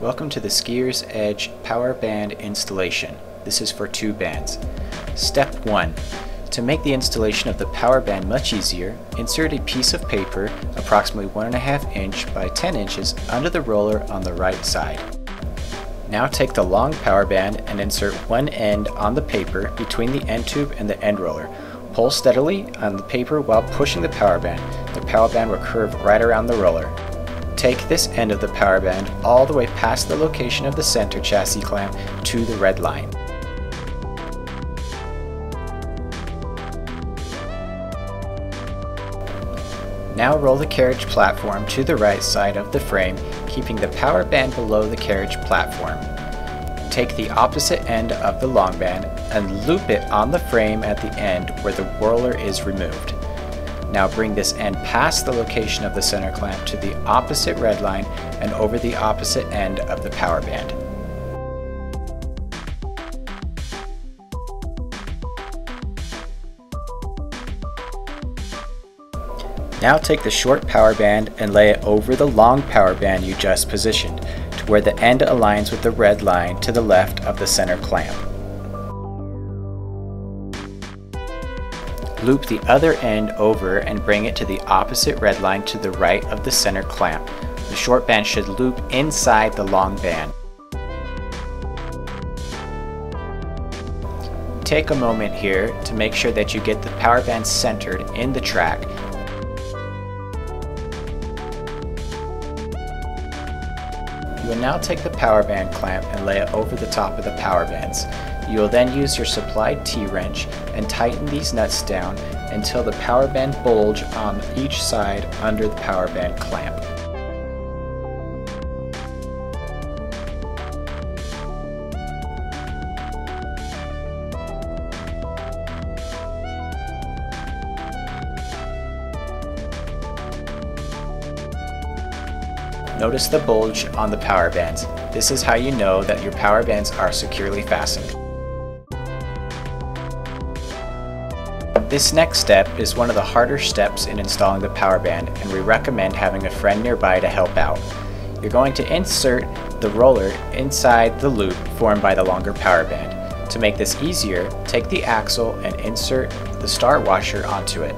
Welcome to the Skier's Edge power band installation. This is for 2 bands. Step 1. To make the installation of the power band much easier, insert a piece of paper approximately 1.5 inch by 10 inches under the roller on the right side. Now take the long power band and insert one end on the paper between the end tube and the end roller. Pull steadily on the paper while pushing the power band. The power band will curve right around the roller. Take this end of the power band all the way past the location of the center chassis clamp to the red line. Now roll the carriage platform to the right side of the frame, keeping the power band below the carriage platform. Take the opposite end of the long band and loop it on the frame at the end where the roller is removed. Now bring this end past the location of the center clamp to the opposite red line and over the opposite end of the power band. Now take the short power band and lay it over the long power band you just positioned, to where the end aligns with the red line to the left of the center clamp. Loop the other end over and bring it to the opposite red line to the right of the center clamp. The short band should loop inside the long band. Take a moment here to make sure that you get the power band centered in the track. You will now take the power band clamp and lay it over the top of the power bands. You will then use your supplied T-wrench and tighten these nuts down until the power band bulge on each side under the power band clamp. Notice the bulge on the power bands. This is how you know that your power bands are securely fastened. This next step is one of the harder steps in installing the power band, and we recommend having a friend nearby to help out. You're going to insert the roller inside the loop formed by the longer power band. To make this easier, take the axle and insert the star washer onto it.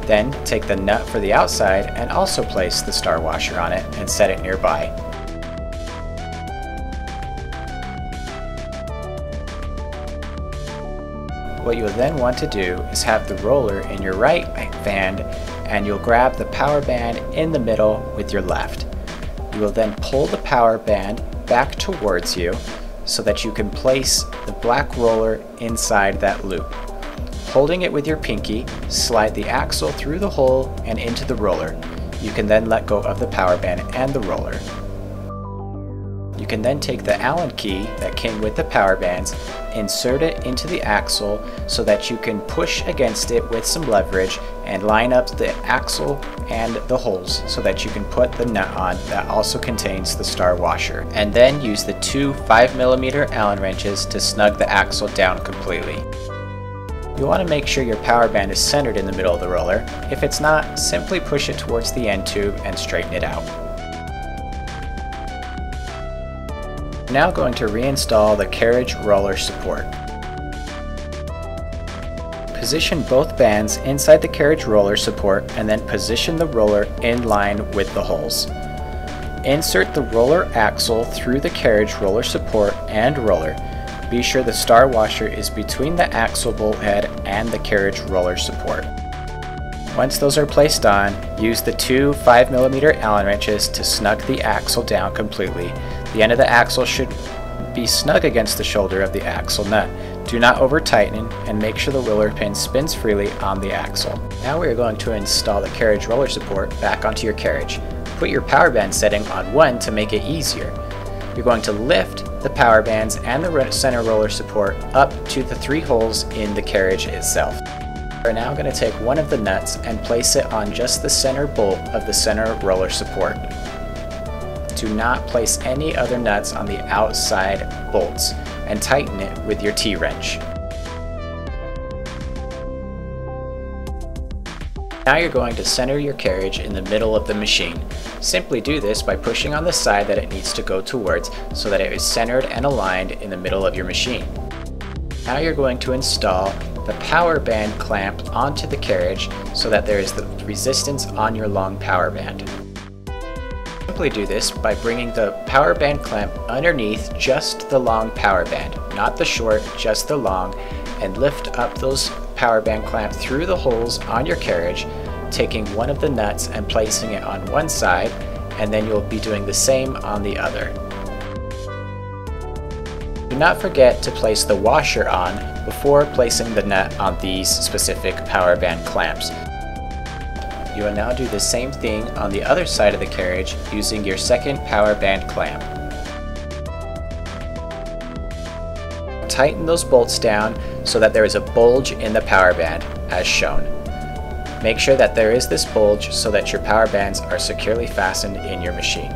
Then take the nut for the outside and also place the star washer on it and set it nearby. What you'll then want to do is have the roller in your right band, and you'll grab the power band in the middle with your left. You will then pull the power band back towards you so that you can place the black roller inside that loop. Holding it with your pinky, slide the axle through the hole and into the roller. You can then let go of the power band and the roller. You can then take the Allen key that came with the power bands, insert it into the axle so that you can push against it with some leverage and line up the axle and the holes so that you can put the nut on that also contains the star washer. And then use the 2 5mm Allen wrenches to snug the axle down completely. You want to make sure your power band is centered in the middle of the roller. If it's not, simply push it towards the end tube and straighten it out. We're now going to reinstall the carriage roller support. Position both bands inside the carriage roller support and then position the roller in line with the holes. Insert the roller axle through the carriage roller support and roller. Be sure the star washer is between the axle bolt head and the carriage roller support. Once those are placed on, use the 2 5mm Allen wrenches to snug the axle down completely. The end of the axle should be snug against the shoulder of the axle nut. Do not over tighten and make sure the roller pin spins freely on the axle. Now we are going to install the carriage roller support back onto your carriage. Put your power band setting on 1 to make it easier. You're going to lift the power bands and the center roller support up to the 3 holes in the carriage itself. We're now going to take one of the nuts and place it on just the center bolt of the center roller support. Do not place any other nuts on the outside bolts and tighten it with your T-wrench. Now you're going to center your carriage in the middle of the machine. Simply do this by pushing on the side that it needs to go towards so that it is centered and aligned in the middle of your machine. Now you're going to install the power band clamp onto the carriage so that there is the resistance on your long power band. Simply do this by bringing the power band clamp underneath just the long power band, not the short, just the long, and lift up those power band clamp through the holes on your carriage, taking one of the nuts and placing it on one side, and then you'll be doing the same on the other. Do not forget to place the washer on before placing the nut on these specific power band clamps. You will now do the same thing on the other side of the carriage using your second power band clamp. Tighten those bolts down so that there is a bulge in the power band, as shown. Make sure that there is this bulge so that your power bands are securely fastened in your machine.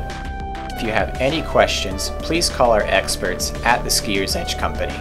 If you have any questions, please call our experts at the Skier's Edge Company.